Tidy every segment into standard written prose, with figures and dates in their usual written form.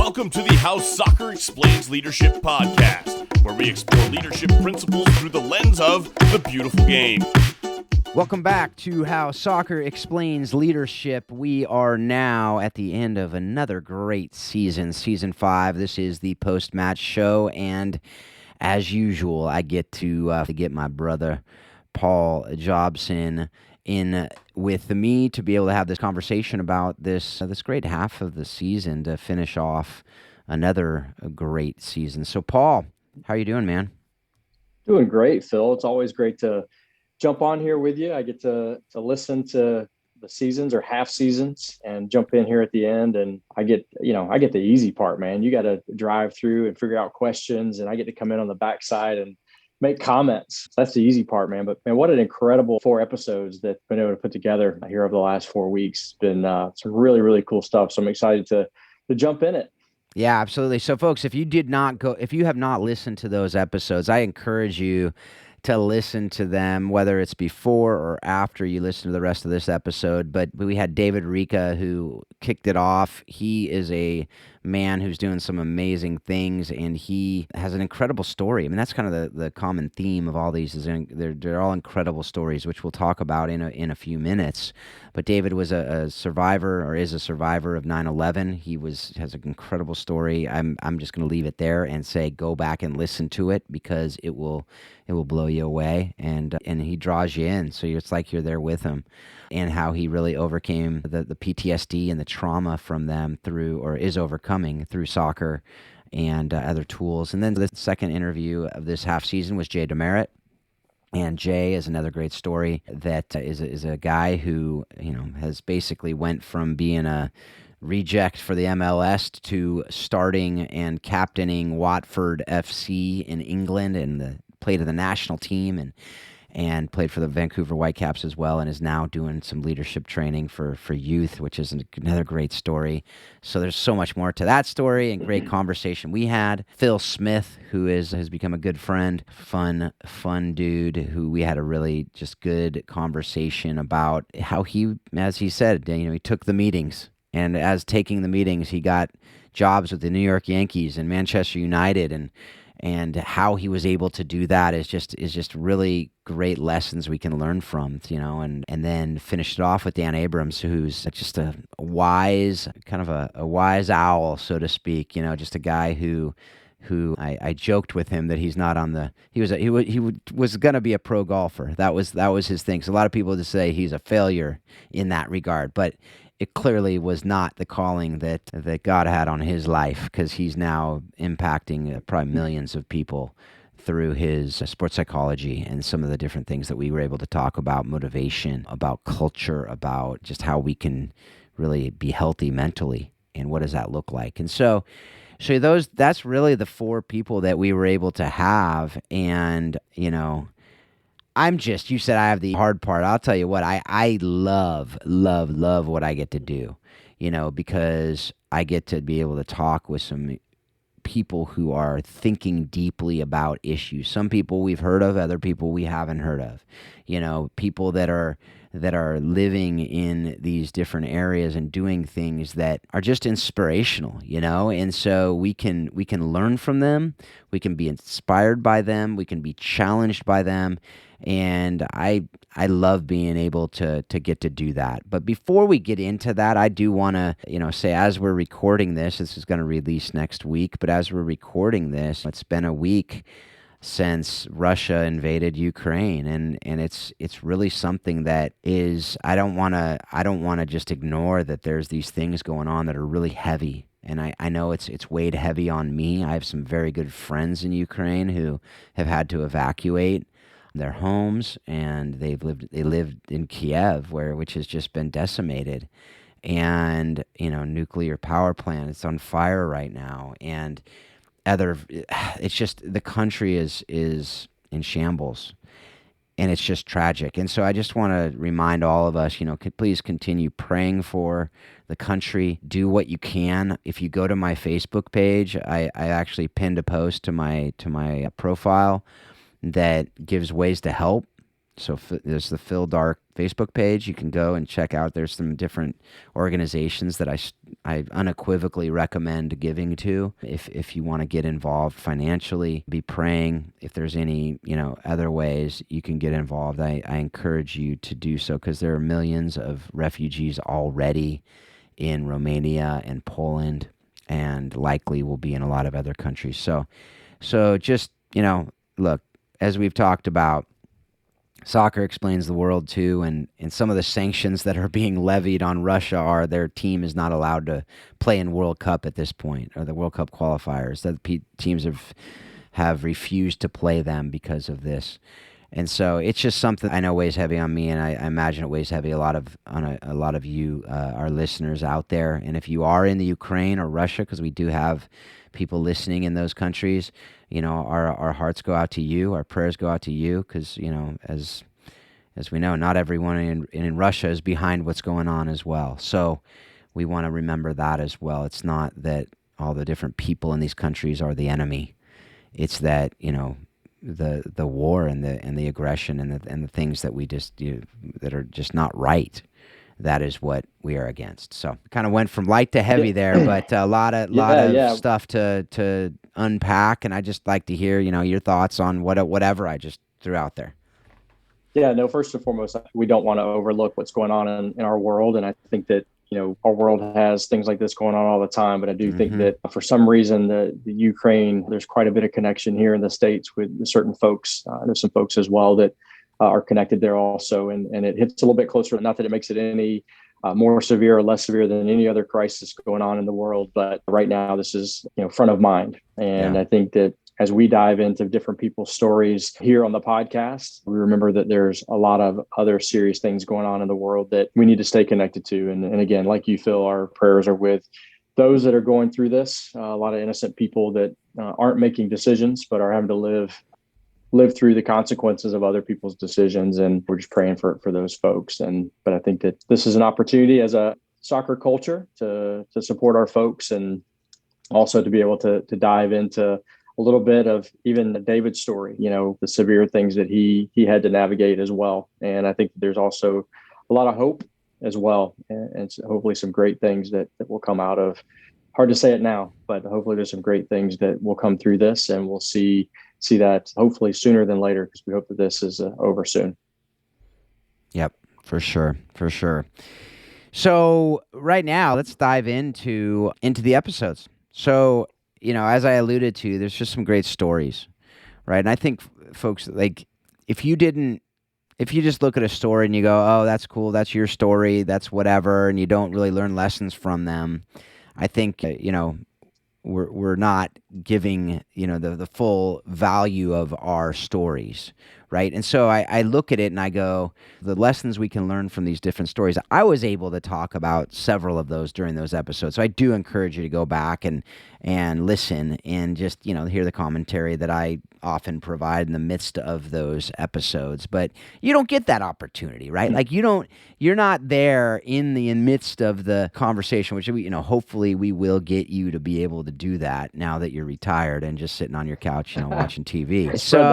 Welcome to the How Soccer Explains Leadership podcast, where we explore leadership principles through the lens of the beautiful game. Welcome back to How Soccer Explains Leadership. We are now at the end of another great season, Season 5. This is the post-match show, and as usual, I get to get my brother Paul Jobson in with me to be able to have this conversation about this great half of the season to finish off another great season. So, Paul, how are you doing, man? Doing great, Phil. It's always great to jump on here with you. I get to listen to the seasons or half seasons and jump in here at the end. And I get the easy part, man. You got to drive through and figure out questions, and I get to come in on the backside and make comments. That's the easy part, man. But man, what an incredible 4 episodes that I've been able to put together here over the last 4 weeks. It's been some really, really cool stuff. So I'm excited to jump in it. Yeah, absolutely. So folks, if you have not listened to those episodes, I encourage you to listen to them, whether it's before or after you listen to the rest of this episode. But we had David Ricca who kicked it off. He is a man who's doing some amazing things, and he has an incredible story. I mean, that's kind of the common theme of all these. They're all incredible stories, which we'll talk about in a few minutes. But David was a survivor, or is a survivor of 9/11. He has an incredible story. I'm just going to leave it there and say go back and listen to it, because it will blow you away, and he draws you in. So it's like you're there with him, and how he really overcame the PTSD and the trauma from them is overcoming through soccer and other tools. And then the second interview of this half season was Jay Demerit. And Jay is another great story that is a guy who, has basically went from being a reject for the MLS to starting and captaining Watford FC in England, and played in the national team and played for the Vancouver Whitecaps as well, and is now doing some leadership training for youth, which is another great story. So there's so much more to that story, and great conversation we had. Phil Smith, who has become a good friend, fun dude, who we had a really just good conversation about how he, as he said, he took the meetings, and as taking the meetings, he got jobs with the New York Yankees and Manchester United, and how he was able to do that is just really great lessons we can learn from, and then finished it off with Dan Abrams, who's just a wise, kind of a wise owl, so to speak, just a guy who I joked with him that he's not on he was going to be a pro golfer. That was his thing. So a lot of people just say he's a failure in that regard, but it clearly was not the calling that God had on his life, because he's now impacting probably millions of people through his sports psychology and some of the different things that we were able to talk about: motivation, about culture, about just how we can really be healthy mentally, and what does that look like. And so that's really the 4 people that we were able to have. And, you said I have the hard part. I'll tell you what, I love what I get to do, because I get to be able to talk with some people who are thinking deeply about issues. Some people we've heard of, other people we haven't heard of, people that are living in these different areas and doing things that are just inspirational, and so we can learn from them, we can be inspired by them, we can be challenged by them, and I love being able to get to do that. But before we get into that, I do want to say, as we're recording this is going to release next week, but as we're recording this, it's been a week since Russia invaded Ukraine, and it's really something that is, I don't want to just ignore that there's these things going on that are really heavy. And I know it's weighed heavy on me. I have some very good friends in Ukraine who have had to evacuate their homes, and they lived in Kiev, which has just been decimated, and nuclear power plant, it's on fire right now, and it's just, the country is in shambles, and it's just tragic. And so I just want to remind all of us, please continue praying for the country. Do what you can. If you go to my Facebook page, I actually pinned a post to my profile that gives ways to help. So there's the Phil Dark Facebook page. You can go and check out. There's some different organizations that I unequivocally recommend giving to. If you want to get involved financially, be praying. If there's any, other ways you can get involved, I encourage you to do so, because there are millions of refugees already in Romania and Poland, and likely will be in a lot of other countries. So just, look, as we've talked about, soccer explains the world too, and some of the sanctions that are being levied on Russia are their team is not allowed to play in World Cup at this point, or the World Cup qualifiers. That teams have refused to play them because of this. And so it's just something I know weighs heavy on me, and I imagine it weighs heavy on a lot of you, our listeners out there. And if you are in the Ukraine or Russia, because we do have people listening in those countries, our hearts go out to you, our prayers go out to you, because as we know, not everyone in Russia is behind what's going on as well. So we want to remember that as well. It's not that all the different people in these countries are the enemy. It's that the war and the aggression and the things that we just that are just not right. That is what we are against. So kind of went from light to heavy there, but a lot of stuff to unpack, and I just like to hear your thoughts on whatever I just threw out there. Yeah, no, first and foremost, we don't want to overlook what's going on in our world. And I think that, our world has things like this going on all the time. But I do think that for some reason, the Ukraine, there's quite a bit of connection here in the States with certain folks. There's some folks as well that are connected there also. And it hits a little bit closer. Not that it makes it any more severe or less severe than any other crisis going on in the world. But right now, this is, front of mind. And I think that as we dive into different people's stories here on the podcast, we remember that there's a lot of other serious things going on in the world that we need to stay connected to. And again, like you, Phil, our prayers are with those that are going through this. A lot of innocent people that aren't making decisions, but are having to live through the consequences of other people's decisions. And we're just praying for those folks. But I think that this is an opportunity as a soccer culture to support our folks, and also to be able to dive into a little bit of even David's story, the severe things that he had to navigate as well. And I think there's also a lot of hope as well, and hopefully some great things that will come out of, hard to say it now, but hopefully there's some great things that will come through this, and we'll see that hopefully sooner than later, because we hope that this is over soon. Yep, for sure. So right now, let's dive into the episodes. So, as I alluded to, there's just some great stories, right? And I think, folks, like, if you just look at a story and you go, oh, that's cool, that's your story, that's whatever, and you don't really learn lessons from them, I think, we're not giving, the full value of our stories, right? And so I look at it and I go, the lessons we can learn from these different stories. I was able to talk about several of those during those episodes. So I do encourage you to go back and listen and just, hear the commentary that I often provide in the midst of those episodes. But you don't get that opportunity, right? Like you're not there in the midst of the conversation, which hopefully we will get you to be able to do that now that you're retired and just sitting on your couch, watching TV. So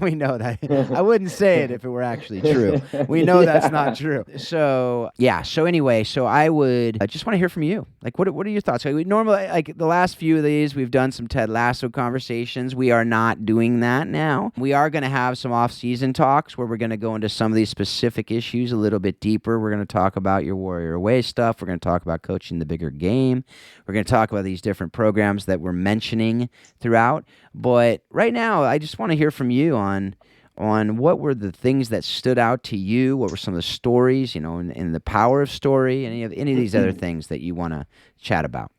we know that. I wouldn't say it if it were actually true. We know that's not true. So yeah. So anyway, I would just want to hear from you. Like, what are your thoughts? Like, we normally, like the last few of these, we've done some Ted Lasso conversations. We are not doing that now. We are going to have some off-season talks where we're going to go into some of these specific issues a little bit deeper. We're going to talk about your Warrior Way stuff. We're going to talk about coaching the bigger game. We're going to talk about these different programs that we're mentioning throughout. But right now, I just want to hear from you on what were the things that stood out to you. What were some of the stories, and the power of story, any of these other things that you want to chat about.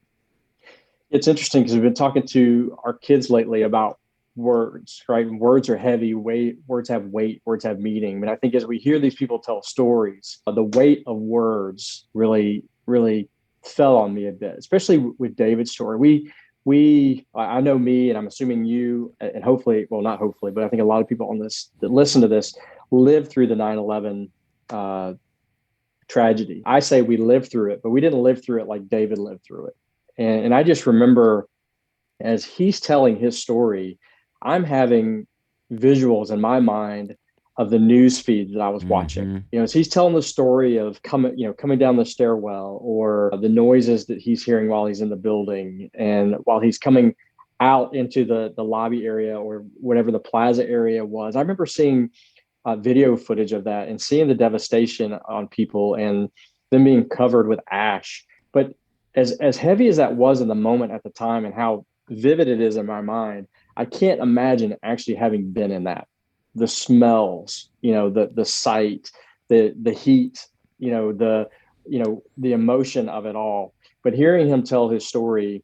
It's interesting because we've been talking to our kids lately about words, right? Words are heavy, words have weight, words have meaning. But I think as we hear these people tell stories, the weight of words really, really fell on me a bit, especially with David's story. I know me, and I'm assuming you, and hopefully, well, not hopefully, but I think a lot of people on this that listen to this lived through the 9/11 tragedy. I say we lived through it, but we didn't live through it like David lived through it. And I just remember as he's telling his story, I'm having visuals in my mind of the news feed that I was watching. Mm-hmm. You know, as he's telling the story of coming down the stairwell, or the noises that he's hearing while he's in the building, and while he's coming out into the lobby area or whatever the plaza area was. I remember seeing video footage of that and seeing the devastation on people and them being covered with ash. But as heavy as that was in the moment at the time and how vivid it is in my mind, I can't imagine actually having been in that. The smells, the sight, the heat, the emotion of it all. But hearing him tell his story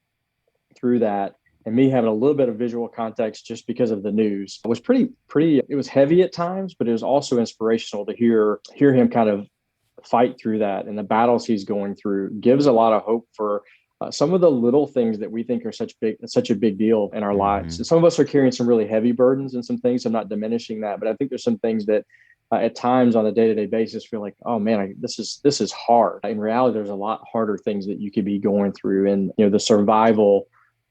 through that, and me having a little bit of visual context just because of the news, it was pretty. It was heavy at times, but it was also inspirational to hear him kind of fight through that, and the battles he's going through gives a lot of hope for some of the little things that we think are such a big deal in our lives. And some of us are carrying some really heavy burdens and some things. I'm not diminishing that, but I think there's some things that at times on a day-to-day basis feel like, oh man, this is hard. In reality, there's a lot harder things that you could be going through, and the survival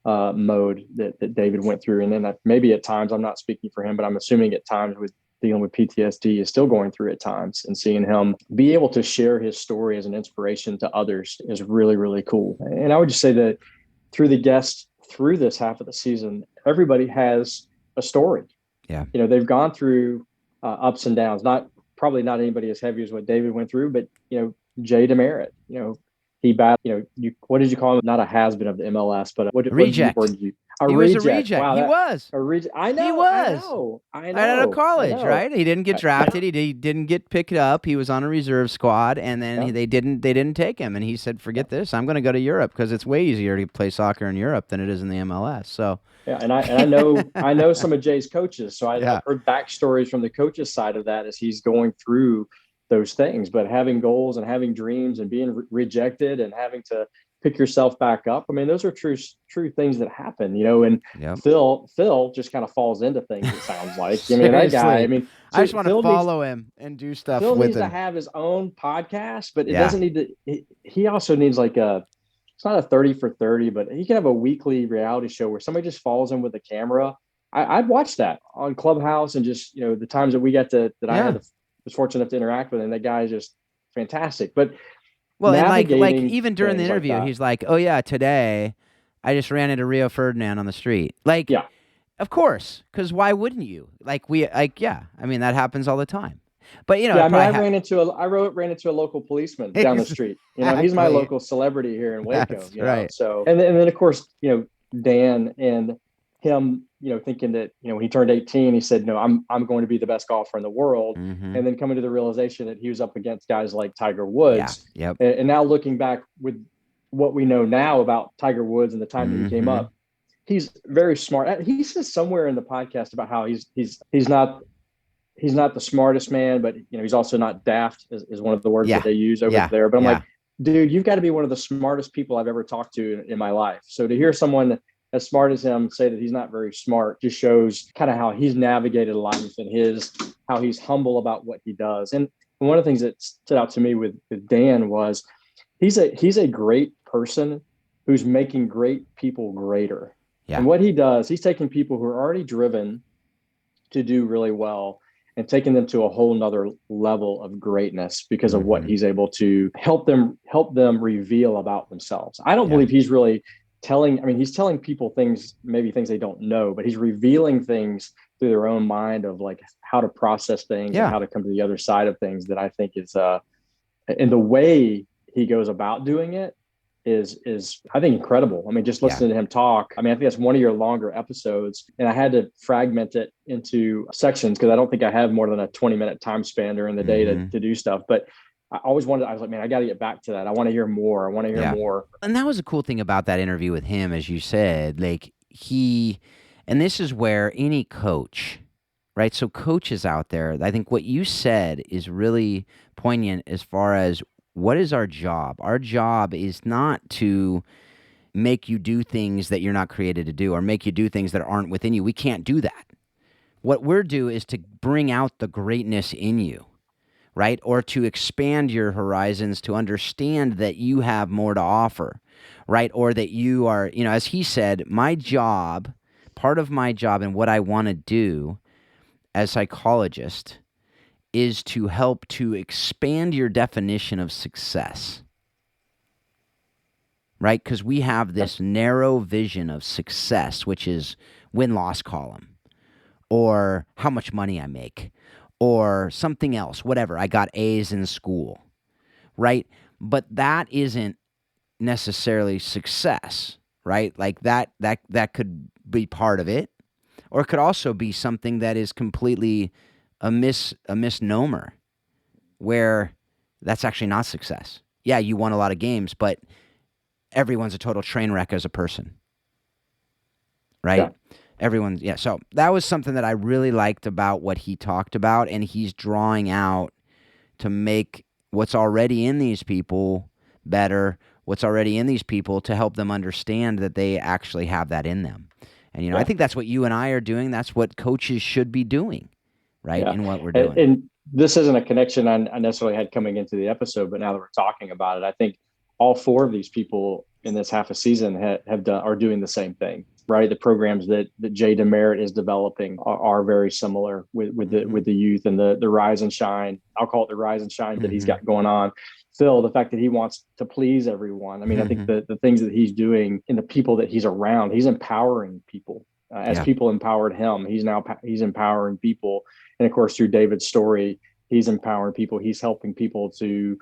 mode that David went through. And then maybe at times, I'm not speaking for him, but I'm assuming at times with dealing with PTSD is still going through at times, and seeing him be able to share his story as an inspiration to others is really, really cool. And I would just say that through the guests through this half of the season, everybody has a story. Yeah. They've gone through ups and downs, probably not anybody as heavy as what David went through, but Jay Demerit, he battled, what did you call him? Not a has-been of the MLS, but reject. Was a reject. Wow, he was. A reject. I know. He was. I know. Right out of college, right? He didn't get drafted. He didn't get picked up. He was on a reserve squad, and then they didn't take him. And he said, "Forget this. I'm going to go to Europe because it's way easier to play soccer in Europe than it is in the MLS." So yeah, and I know some of Jay's coaches, so I've heard backstories from the coaches' side of that as he's going through those things. But having goals and having dreams and being rejected and having to pick yourself back up, I mean, those are true things that happen, and Phil just kind of falls into things, it sounds like. I mean, that guy, I just want to follow him and do stuff with him. Phil needs to have his own podcast, but it doesn't need to, he also needs it's not a 30 for 30, but he can have a weekly reality show where somebody just follows him with a camera. I'd watch that on Clubhouse, and just, the times that I was fortunate enough to interact with him. That guy is just fantastic. But well, and like even during the interview, he's like, "Oh yeah, today I just ran into Rio Ferdinand on the street." Yeah, of course, because why wouldn't you? I mean, that happens all the time. But I ran into a local policeman down the street. He's my local celebrity here in Waco. That's right. So and then of course Dan and him, thinking that, when he turned 18, he said, "No, I'm going to be the best golfer in the world." Mm-hmm. And then coming to the realization that he was up against guys like Tiger Woods. Yeah. Yep. And now looking back with what we know now about Tiger Woods and the time that he came up, he's very smart. He says somewhere in the podcast about how he's not the smartest man, but he's also not daft, is one of the words that they use over there. But I'm like, dude, you've got to be one of the smartest people I've ever talked to in my life. So to hear someone as smart as him say that he's not very smart just shows kind of how he's navigated life and how he's humble about what he does. And one of the things that stood out to me with Dan was he's a great person who's making great people greater. Yeah. And what he does, he's taking people who are already driven to do really well and taking them to a whole nother level of greatness because of what he's able to help them reveal about themselves. I don't believe he's really he's telling people things they don't know, but he's revealing things through their own mind of how to process things and how to come to the other side of things, that I think is and the way he goes about doing it is I think incredible. I mean, just listening to him talk, I think that's one of your longer episodes, and I had to fragment it into sections because I don't think I have more than a 20-minute time span during the day to do stuff. But I was like, man, I got to get back to that. I want to hear more. More. And that was a cool thing about that interview with him, as you said, and this is where any coach, right? So coaches out there, I think what you said is really poignant as far as what is our job? Our job is not to make you do things that you're not created to do or make you do things that aren't within you. We can't do that. What we're due is to bring out the greatness in you. Right? Or to expand your horizons, to understand that you have more to offer, right? Or that you are, as he said, part of my job and what I want to do as psychologist is to help to expand your definition of success, right? Because we have this narrow vision of success, which is win-loss column, or how much money I make, or something else, whatever. I got A's in school, right? But that isn't necessarily success, right? Like that could be part of it, or it could also be something that is completely a misnomer, where that's actually not success. Yeah, you won a lot of games, but everyone's a total train wreck as a person, right? Yeah. So that was something that I really liked about what he talked about, and he's drawing out to make what's already in these people better, what's already in these people to help them understand that they actually have that in them. And, I think that's what you and I are doing. That's what coaches should be doing, right? In what we're doing. And this isn't a connection I necessarily had coming into the episode, but now that we're talking about it, I think all four of these people in this half a season are doing the same thing, right? The programs that Jay Demerit is developing are very similar with the youth and the rise and shine. I'll call it the rise and shine that he's got going on. Phil, the fact that he wants to please everyone. I mean, I think the things that he's doing and the people that he's around, he's empowering people. As people empowered him, he's empowering people. And of course, through David's story, he's empowering people. He's helping people to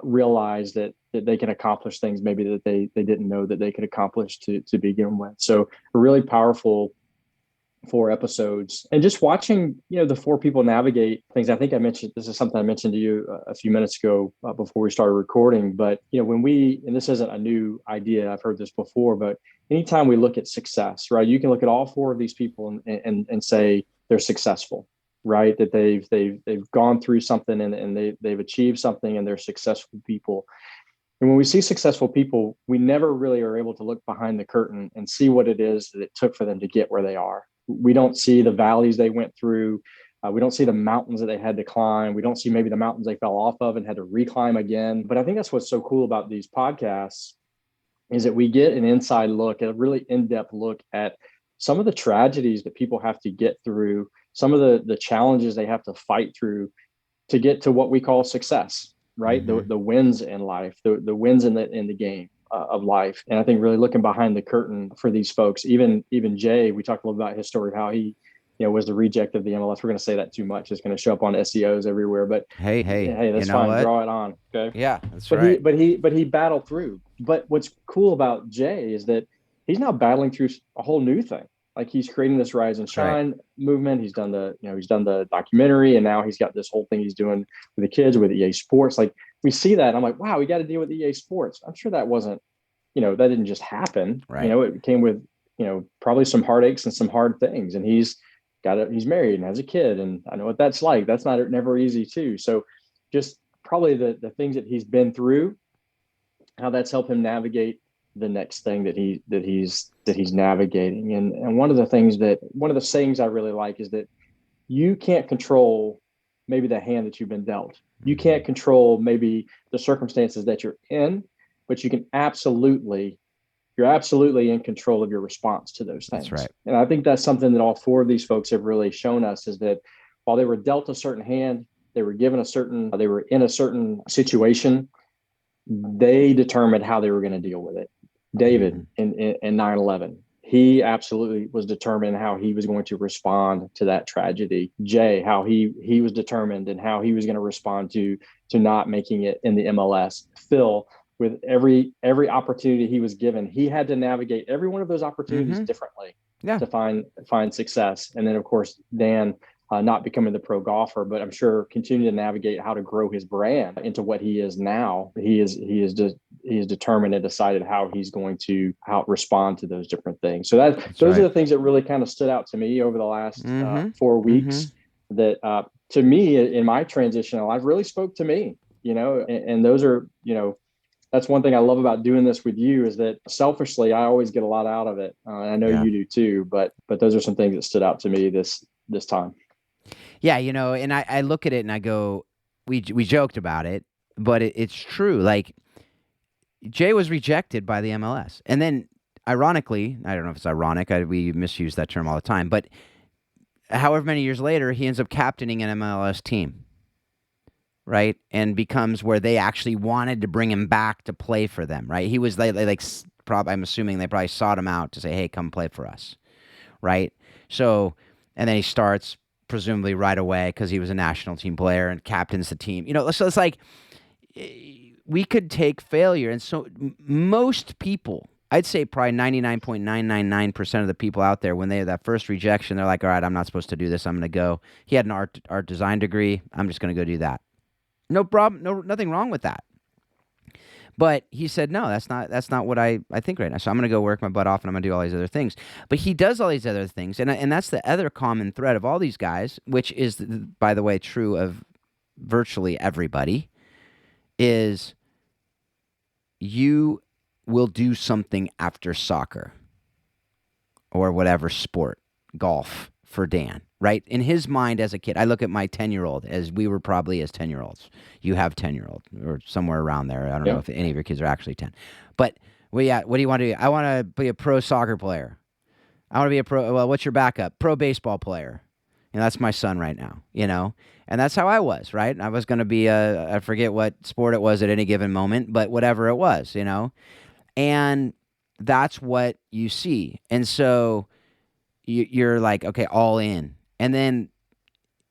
realize that they can accomplish things maybe that they didn't know that they could accomplish to begin with. So a really powerful 4 episodes, and just watching, the 4 people navigate things. I think this is something I mentioned to you a few minutes ago before we started recording, but and this isn't a new idea, I've heard this before, but anytime we look at success, right, you can look at all 4 of these people and say they're successful, right? That they've gone through something and they've achieved something and they're successful people. And when we see successful people, we never really are able to look behind the curtain and see what it is that it took for them to get where they are. We don't see the valleys they went through. We don't see the mountains that they had to climb. We don't see maybe the mountains they fell off of and had to reclimb again. But I think that's what's so cool about these podcasts is that we get an inside look, a really in-depth look at some of the tragedies that people have to get through, some of the challenges they have to fight through to get to what we call success, right? The wins in life, the wins in the game of life. And I think really looking behind the curtain for these folks, even Jay, we talked a little about his story, how he was the reject of the MLS. We're going to say that too much. It's going to show up on SEOs everywhere, but hey, that's fine. What? Draw it on. Okay. Yeah, that's right. But he battled through. But what's cool about Jay is that he's now battling through a whole new thing. Like he's creating this rise and shine movement. He's done the documentary, and now he's got this whole thing he's doing with the kids with EA Sports. Like we see that, and I'm like, wow, we got to deal with EA Sports. I'm sure that wasn't, that didn't just happen. Right. It came with, probably some heartaches and some hard things. And he's married and has a kid, and I know what that's like. That's never easy too. So just probably the things that he's been through, how that's helped him navigate the next thing that he's navigating. And one of the sayings I really like is that you can't control maybe the hand that you've been dealt. You can't control maybe the circumstances that you're in, but you're absolutely in control of your response to those things. That's right. And I think that's something that all 4 of these folks have really shown us, is that while they were dealt a certain hand, they were in a certain situation, they determined how they were going to deal with it. David in 9/11, he absolutely was determined how he was going to respond to that tragedy. Jay, how he was determined and how he was going to respond to not making it in the MLS. Phil, with every opportunity he was given, he had to navigate every one of those opportunities differently to find success. And then of course, Dan, not becoming the pro golfer, but I'm sure continuing to navigate how to grow his brand into what he is now. He is determined and decided how he's going to respond to those different things. So those are the things that really kind of stood out to me over the last 4 weeks. That to me in my transition in life really spoke to me. And those are that's one thing I love about doing this with you, is that selfishly I always get a lot out of it. I know you do too. But those are some things that stood out to me this time. Yeah, and I look at it and I go, we joked about it, but it's true. Like, Jay was rejected by the MLS. And then, ironically, I don't know if it's ironic, we misuse that term all the time, but however many years later, he ends up captaining an MLS team. right? And becomes where they actually wanted to bring him back to play for them, right? He was I'm assuming they probably sought him out to say, hey, come play for us, right? So, and then he starts presumably right away because he was a national team player and captains the team. So it's like we could take failure. And so most people, I'd say probably 99.999% of the people out there, when they have that first rejection, they're like, all right, I'm not supposed to do this. I'm going to go. He had an art design degree. I'm just going to go do that. No problem. No, nothing wrong with that. But he said, no, that's not what I think right now. So I'm going to go work my butt off and I'm going to do all these other things. But he does all these other things. And that's the other common thread of all these guys, which is, by the way, true of virtually everybody, is you will do something after soccer or whatever sport, golf for Dan, right? In his mind as a kid, I look at my 10-year-old as we were probably as 10-year-olds. You have 10-year-old or somewhere around there. I don't know if any of your kids are actually 10. But, what do you want to do? I want to be a pro soccer player. I want to be a pro, what's your backup? Pro baseball player. That's my son right now, And that's how I was, right? I was going to be I forget what sport it was at any given moment, but whatever it was, And that's what you see. And so you're like, okay, all in. And then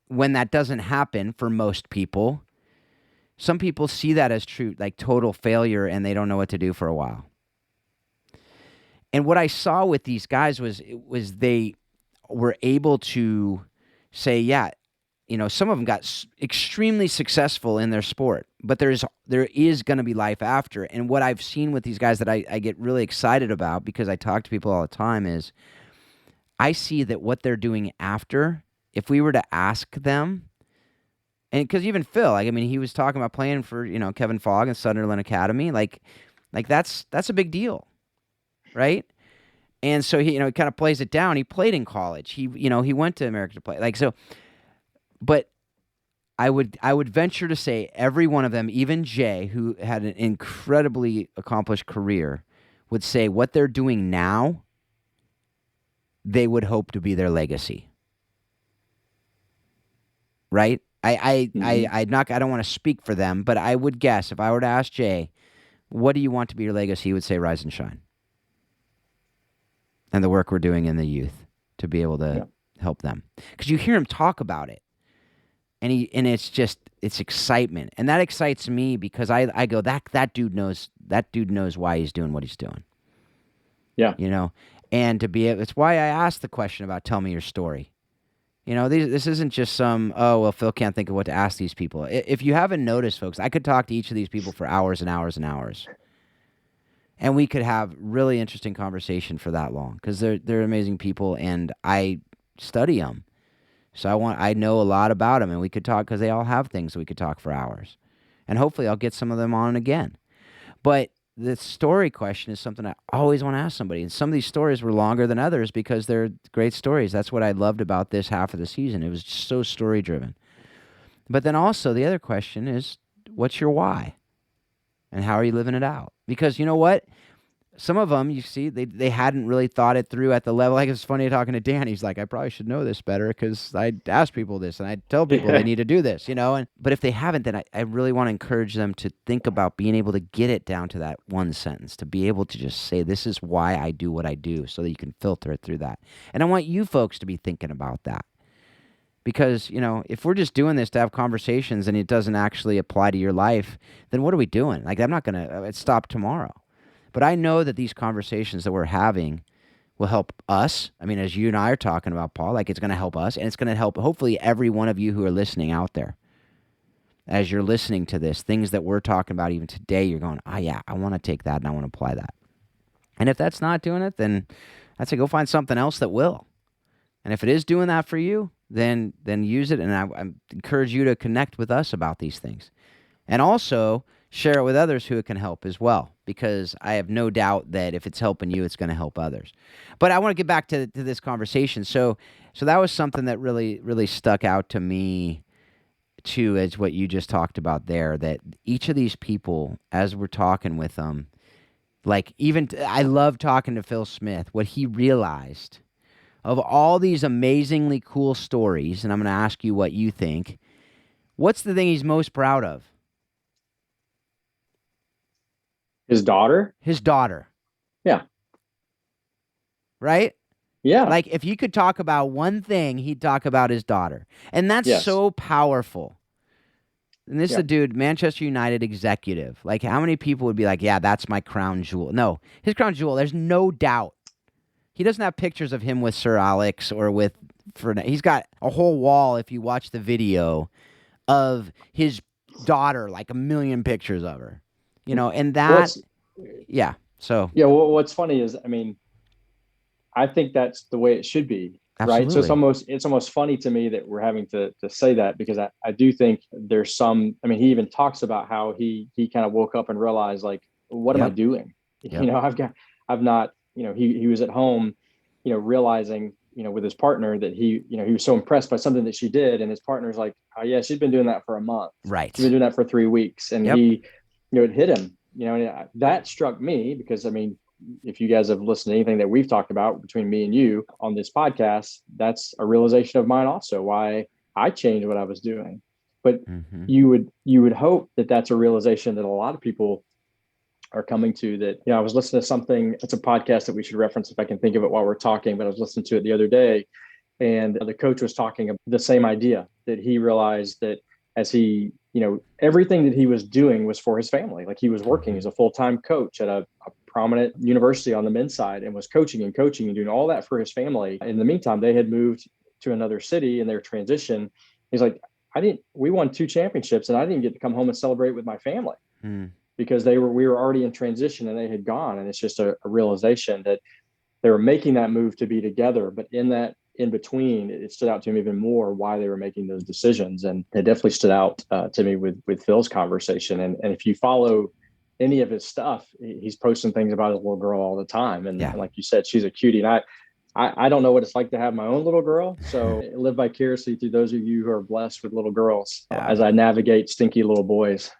when that doesn't happen for most people, some people see that as true, like total failure, and they don't know what to do for a while. And what I saw with these guys was they were able to say, yeah, some of them got extremely successful in their sport, but there is going to be life after. And what I've seen with these guys that I get really excited about, because I talk to people all the time, is I see that what they're doing after, if we were to ask them, and because even Phil, he was talking about playing for, Kevin Fogg and Sunderland Academy, like that's a big deal, right? And so he, kind of plays it down. He played in college. He went to America to play, but I would venture to say every one of them, even Jay, who had an incredibly accomplished career, would say what they're doing now, they would hope to be their legacy. Right? I don't want to speak for them, but I would guess if I were to ask Jay, what do you want to be your legacy? He would say rise and shine. And the work we're doing in the youth to be able to help them. Because you hear him talk about it. And it's excitement. And that excites me because I go, that dude knows why he's doing what he's doing. Yeah. And it's why I asked the question about tell me your story. This isn't just some, Phil can't think of what to ask these people. If you haven't noticed, folks, I could talk to each of these people for hours and hours and hours. And we could have really interesting conversation for that long because they're amazing people and I study them. So I know a lot about them, and we could talk because they all have things we could talk for hours. And hopefully I'll get some of them on again. But the story question is something I always want to ask somebody. And some of these stories were longer than others because they're great stories. That's what I loved about this half of the season. It was just so story-driven. But then also the other question is, what's your why? And how are you living it out? Because you know what? Some of them, you see, they hadn't really thought it through at the level. Like, it's funny talking to Dan. He's like, I probably should know this better because I ask people this and I tell people they need to do this, But if they haven't, then I really want to encourage them to think about being able to get it down to that one sentence, to be able to just say, this is why I do what I do, so that you can filter it through that. And I want you folks to be thinking about that. Because, if we're just doing this to have conversations and it doesn't actually apply to your life, then what are we doing? Like, I'm not going to stop tomorrow. But I know that these conversations that we're having will help us. As you and I are talking about, Paul, like it's going to help us, and it's going to help hopefully every one of you who are listening out there. As you're listening to this, things that we're talking about even today, you're going, yeah, I want to take that and I want to apply that. And if that's not doing it, then I'd say go find something else that will. And if it is doing that for you, then use it. And I encourage you to connect with us about these things. And also share it with others who it can help as well, because I have no doubt that if it's helping you, it's going to help others. But I want to get back to this conversation. So that was something that really, really stuck out to me, too, as what you just talked about there, that each of these people, as we're talking with them, like I love talking to Phil Smith, what he realized of all these amazingly cool stories, and I'm going to ask you what you think, What's the thing he's most proud of? His daughter? His daughter. Yeah. Right? Yeah. Like, if you could talk about one thing, he'd talk about his daughter. And that's Yes. so powerful. And this is Yeah. a dude, Manchester United executive. Like, how many people would be like, yeah, that's my crown jewel? No, his crown jewel, there's no doubt. He doesn't have pictures of him with Sir Alex or with he's got a whole wall, if you watch the video, of his daughter, like a million pictures of her. You know, and that, yeah. So, yeah, well, what's funny is, I mean, I think that's the way it should be. absolutely. Right. So it's almost funny to me that we're having to say that, because I do think there's some, I mean, he even talks about how he kind of woke up and realized, like, what am I doing? Yep. You know, I've not, you know, he was at home, you know, realizing, you know, with his partner that he was so impressed by something that she did. And his partner's like, oh yeah, she's been doing that for a month. Right. She's been doing that for 3 weeks. And he, you know, it hit him, you know, and that struck me because, I mean, if you guys have listened to anything that we've talked about between me and you on this podcast, that's a realization of mine also, why I changed what I was doing. But you would hope that that's a realization that a lot of people are coming to. That, you know, I was listening to something, it's a podcast that we should reference if I can think of it while we're talking, but I was listening to it the other day, and the coach was talking about the same idea, that he realized that as he, you know, everything that he was doing was for his family. Like, he was working as a full-time coach at a prominent university on the men's side, and was coaching and doing all that for his family. In the meantime, they had moved to another city in their transition. He's like, we won 2 championships and I didn't get to come home and celebrate with my family because we were already in transition and they had gone. And it's just a realization that they were making that move to be together. But in between, it stood out to me even more why they were making those decisions. And it definitely stood out to me with Phil's conversation. And if you follow any of his stuff, he's posting things about his little girl all the time. And like you said, she's a cutie. And I don't know what it's like to have my own little girl. So live vicariously through those of you who are blessed with little girls as I navigate stinky little boys.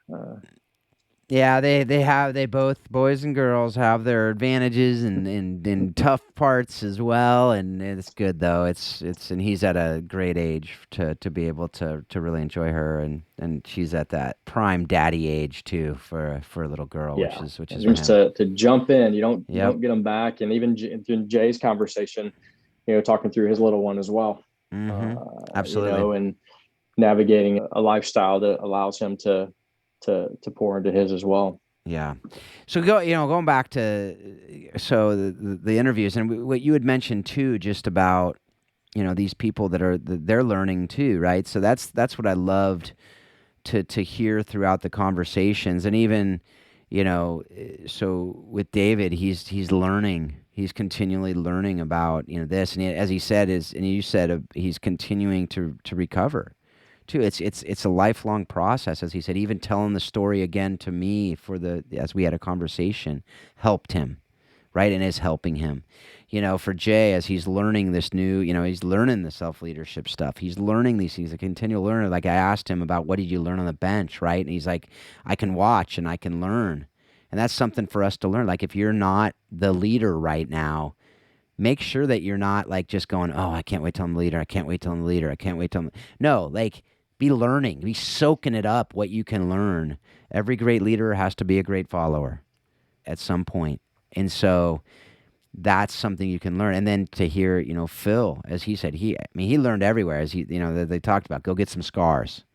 Yeah, they both, boys and girls, have their advantages and tough parts as well, and it's good though. It's and he's at a great age to be able to really enjoy her, and she's at that prime daddy age too for a little girl, which is just to jump in. You don't get them back, and even in Jay's conversation, you know, talking through his little one as well. Absolutely, you know, and navigating a lifestyle that allows him to pour into his as well. Yeah. So going back to the interviews and what you had mentioned too, just about, you know, these people they're learning too, right? So that's what I loved to hear throughout the conversations. And even, you know, so with David, he's learning. He's continually learning about, you know, this, and as he said, he's continuing to recover too. It's a lifelong process, as he said. Even telling the story again to me as we had a conversation helped him, right, and is helping him. You know, for Jay, as he's learning this new, you know, he's learning the self-leadership stuff. He's learning these things, a continual learner. Like I asked him about, what did you learn on the bench, right? And he's like, I can watch and I can learn. And that's something for us to learn. Like, if you're not the leader right now, make sure that you're not like just going, oh, I can't wait till I'm the leader. I can't wait till I'm the leader. I can't wait till No, like, be learning, be soaking it up, what you can learn. Every great leader has to be a great follower at some point. And so that's something you can learn. And then to hear, you know, Phil, as he said, he learned everywhere. As they talked about, go get some scars.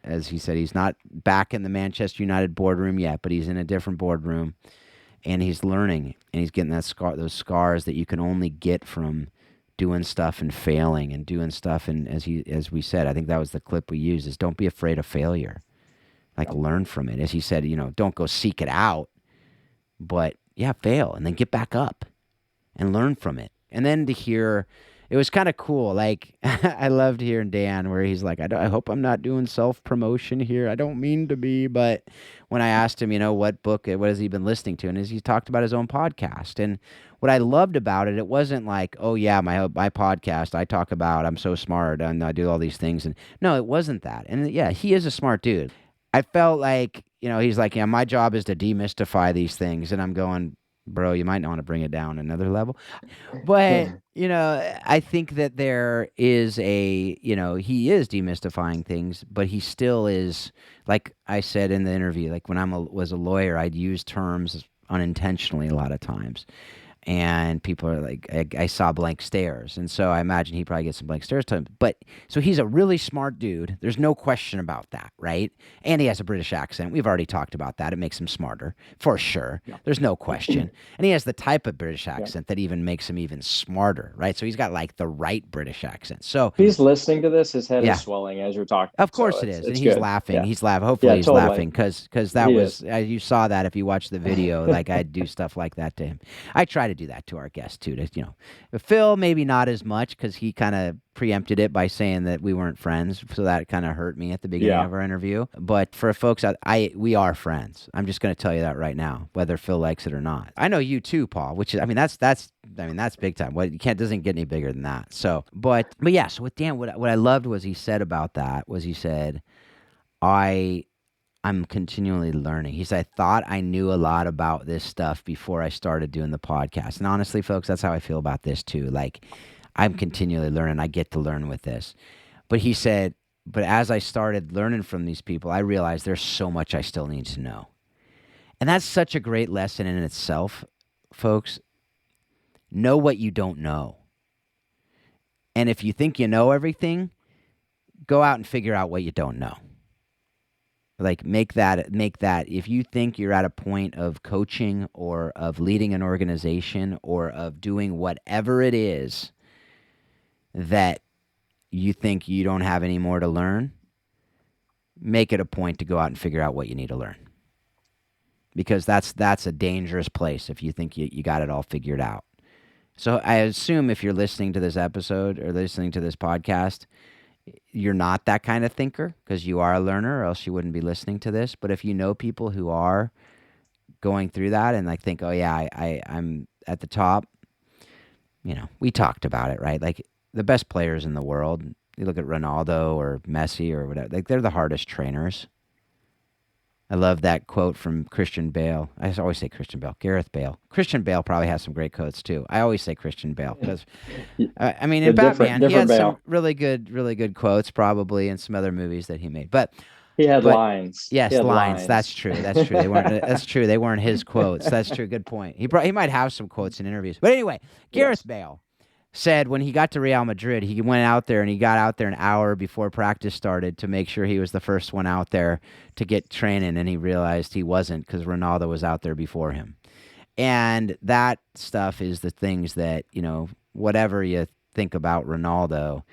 As he said, he's not back in the Manchester United boardroom yet, but he's in a different boardroom, and he's learning, and he's getting those scars that you can only get from doing stuff and failing and doing stuff. And as we said, I think that was the clip we used, is don't be afraid of failure. Like, learn from it. As he said, you know, don't go seek it out, but fail and then get back up and learn from it. And then to hear, it was kind of cool. Like, I loved hearing Dan where he's like, I hope I'm not doing self-promotion here. I don't mean to be, but when I asked him, you know, what has he been listening to? And as he talked about his own podcast. And what I loved about it wasn't like, oh yeah, my podcast, I talk about, I'm so smart and I do all these things. And no, it wasn't that. And yeah, he is a smart dude. I felt like, you know, he's like, yeah, my job is to demystify these things. And I'm going, bro, you might want to bring it down another level. But, I think that there is he is demystifying things, but he still is, like I said in the interview, like when was a lawyer, I'd use terms unintentionally a lot of times. And people are like, I saw blank stares. And so I imagine he probably gets some blank stares to him. But so he's a really smart dude. There's no question about that, right? And he has a British accent. We've already talked about that. It makes him smarter, for sure. Yeah. There's no question. And he has the type of British accent that even makes him even smarter, right? So he's got like the right British accent. So if he's listening to this, his head is swelling as you're talking. Of course it is. And he's laughing. Yeah. He's laughing. Hopefully he's laughing because that was, you saw that if you watch the video, like I'd do stuff like that to him. I try to do that to our guests too. Phil maybe not as much because he kind of preempted it by saying that we weren't friends, so that kind of hurt me at the beginning of our interview. But for folks, we are friends. I'm just going to tell you that right now, whether Phil likes it or not. I know you too, Paul. Which is, that's big time. Doesn't get any bigger than that. So, but yeah. So with Dan, what I loved was he said about that was he said, I'm continually learning. He said, I thought I knew a lot about this stuff before I started doing the podcast. And honestly, folks, that's how I feel about this too. Like, I'm continually learning. I get to learn with this. But he said, but as I started learning from these people, I realized there's so much I still need to know. And that's such a great lesson in itself, folks. Know what you don't know. And if you think you know everything, go out and figure out what you don't know. Like make that, if you think you're at a point of coaching or of leading an organization or of doing whatever it is that you think you don't have any more to learn, make it a point to go out and figure out what you need to learn. Because that's a dangerous place if you think you got it all figured out. So I assume if you're listening to this episode or listening to this podcast, you're not that kind of thinker because you are a learner or else you wouldn't be listening to this. But if you know people who are going through that and like think, oh yeah, I'm at the top, we talked about it, right? Like the best players in the world, you look at Ronaldo or Messi or whatever, like they're the hardest trainers. I love that quote from Christian Bale. I always say Christian Bale, Gareth Bale. Christian Bale probably has some great quotes too. I always say Christian Bale because, in Batman, he had some really good quotes probably in some other movies that he made. But he had lines. Yes, lines. That's true. They weren't. That's true. They weren't his quotes. That's true. Good point. He might have some quotes in interviews. But anyway, Gareth Bale said when he got to Real Madrid, he went out there and he got out there an hour before practice started to make sure he was the first one out there to get training, and he realized he wasn't because Ronaldo was out there before him. And that stuff is the things that, whatever you think about Ronaldo,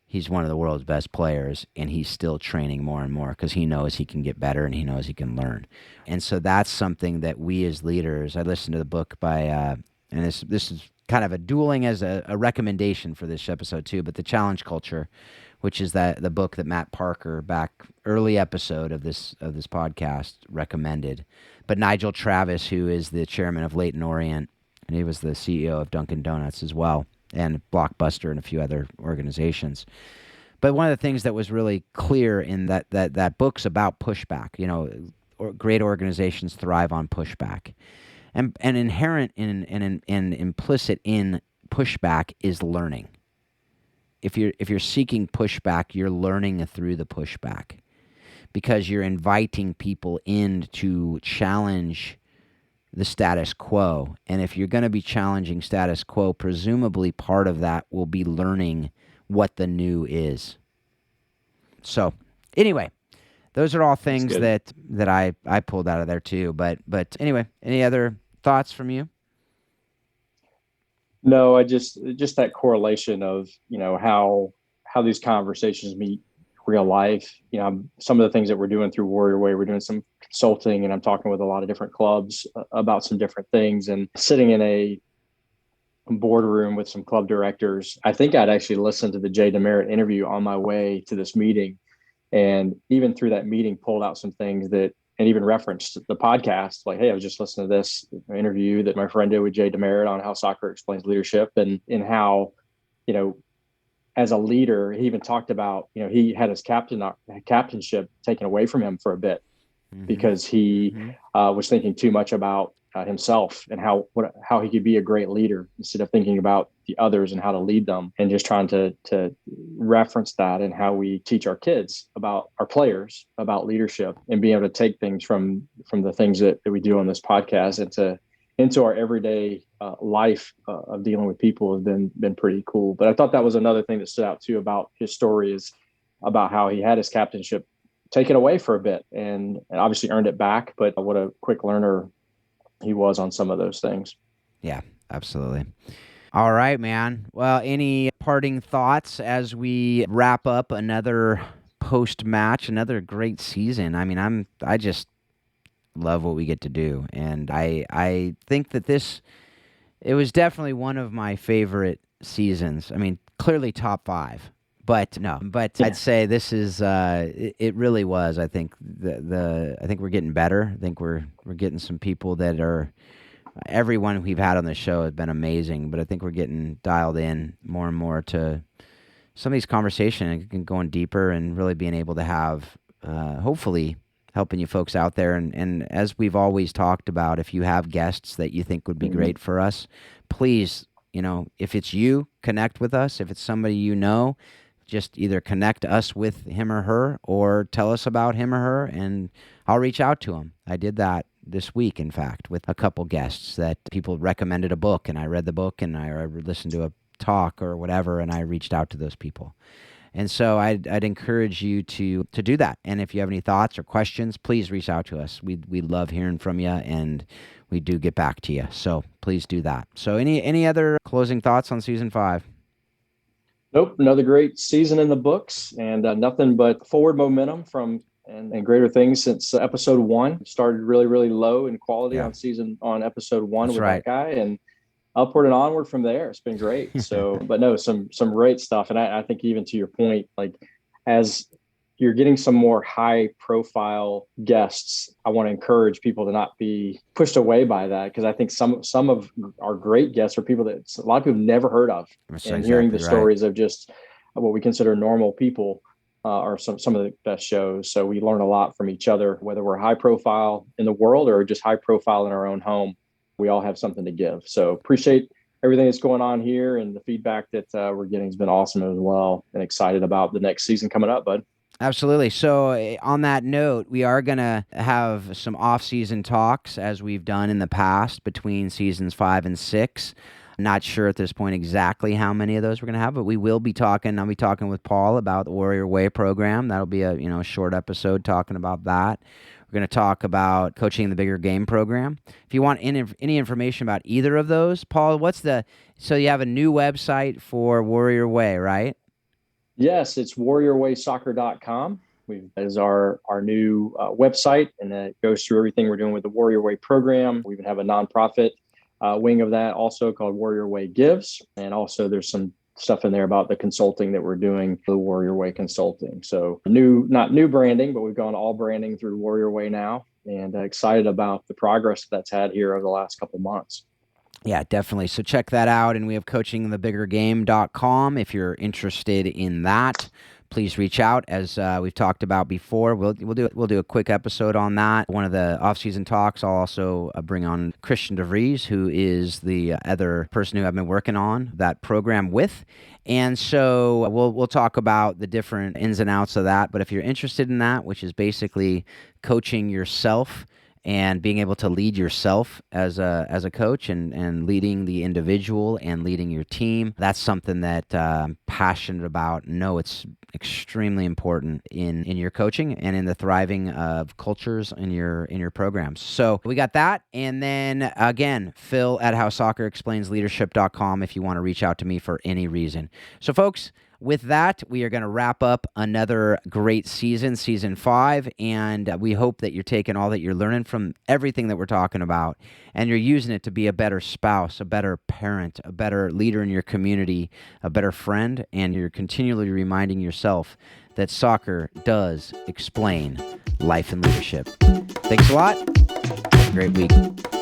he's one of the world's best players, and he's still training more and more because he knows he can get better and he knows he can learn. And so that's something that we as leaders, I listened to the book by, and this is kind of a dueling as a recommendation for this episode too, but The Challenge Culture, which is the book that Matt Parker, back early episode of this podcast, recommended. But Nigel Travis, who is the chairman of Leyton Orient, and he was the CEO of Dunkin' Donuts as well, and Blockbuster and a few other organizations. But one of the things that was really clear in that book's about pushback. Great organizations thrive on pushback. And inherent and implicit in pushback is learning. If you're seeking pushback, you're learning through the pushback because you're inviting people in to challenge the status quo. And if you're going to be challenging status quo, presumably part of that will be learning what the new is. So anyway, those are all things that I pulled out of there too. But anyway, any other thoughts from you? No, I just that correlation of, how these conversations meet real life. Some of the things that we're doing through Warrior Way, we're doing some consulting, and I'm talking with a lot of different clubs about some different things, and sitting in a boardroom with some club directors. I think I'd actually listened to the Demerit interview on my way to this meeting. And even through that meeting, pulled out some things that, and even referenced the podcast, like, hey, I was just listening to this interview that my friend did with Demerit on how soccer explains leadership, and how, as a leader, he even talked about, he had his captainship taken away from him for a bit because he was thinking too much about himself and how he could be a great leader instead of thinking about the others and how to lead them, and just trying to reference that and how we teach our kids about our players, about leadership, and being able to take things from the things that we do on this podcast into our everyday life of dealing with people has been pretty cool. But I thought that was another thing that stood out too about his story, is about how he had his captainship taken away for a bit and obviously earned it back. But what a quick learner he was on some of those things. Yeah, absolutely. All right, man. Well, any parting thoughts as we wrap up another post-match, another great season? I mean, I just love what we get to do, and I think that it was definitely one of my favorite seasons. I mean, clearly top 5. But no, I'd say this is it really was. I think I think we're getting better. I think we're getting some people that are, everyone we've had on the show has been amazing, but I think we're getting dialed in more and more to some of these conversations and going deeper and really being able to have hopefully helping you folks out there. And as we've always talked about, if you have guests that you think would be great for us, please, if it's you, connect with us. If it's somebody you know, just either connect us with him or her, or tell us about him or her, and I'll reach out to them. I did that this week, in fact, with a couple guests that people recommended a book, and I read the book, and I listened to a talk or whatever, and I reached out to those people. And so I'd encourage you to do that. And if you have any thoughts or questions, please reach out to us. We love hearing from you, and we do get back to you. So please do that. So any other closing thoughts on season 5? Nope. Another great season in the books, and nothing but forward momentum and greater things since episode 1. Started really, really low in quality on episode 1. That's with right. That guy, and upward and onward from there. It's been great. So, but no, some great stuff. And I think even to your point, like as you're getting some more high profile guests, I want to encourage people to not be pushed away by that, because I think some of our great guests are people that a lot of people have never heard of. That's and exactly hearing the right. stories of just what we consider normal people are some of the best shows. So we learn a lot from each other, whether we're high profile in the world or just high profile in our own home. We all have something to give. So appreciate everything that's going on here, and the feedback that we're getting has been awesome as well, and excited about the next season coming up, bud. Absolutely. So on that note, we are going to have some off-season talks as we've done in the past between seasons 5 and 6. Not sure at this point exactly how many of those we're going to have, but we will be talking. I'll be talking with Paul about the Warrior Way program. That'll be a short episode talking about that. We're going to talk about coaching the bigger game program. If you want any information about either of those, Paul, so you have a new website for Warrior Way, right? Yes, it's warriorwaysoccer.com. That is our new website, and it goes through everything we're doing with the Warrior Way program. We even have a nonprofit wing of that also called Warrior Way Gives. And also there's some stuff in there about the consulting that we're doing, the Warrior Way Consulting. So not new branding, but we've gone all branding through Warrior Way now, and excited about the progress that's had here over the last couple months. Yeah, definitely. So check that out. And we have coachingthebiggergame.com. If you're interested in that, please reach out. As we've talked about before, we'll do a quick episode on that. One of the off-season talks, I'll also bring on Christian DeVries, who is the other person who I've been working on that program with. And so we'll talk about the different ins and outs of that. But if you're interested in that, which is basically coaching yourself and being able to lead yourself as a coach, and leading the individual and leading your team, that's something that I'm passionate about. No, it's extremely important in your coaching and in the thriving of cultures in your programs. So we got that. And then again, Phil at howsoccerexplainsleadership.com if you want to reach out to me for any reason. So folks, with that, we are going to wrap up another great season 5, and we hope that you're taking all that you're learning from everything that we're talking about, and you're using it to be a better spouse, a better parent, a better leader in your community, a better friend, and you're continually reminding yourself that soccer does explain life and leadership. Thanks a lot. Have a great week.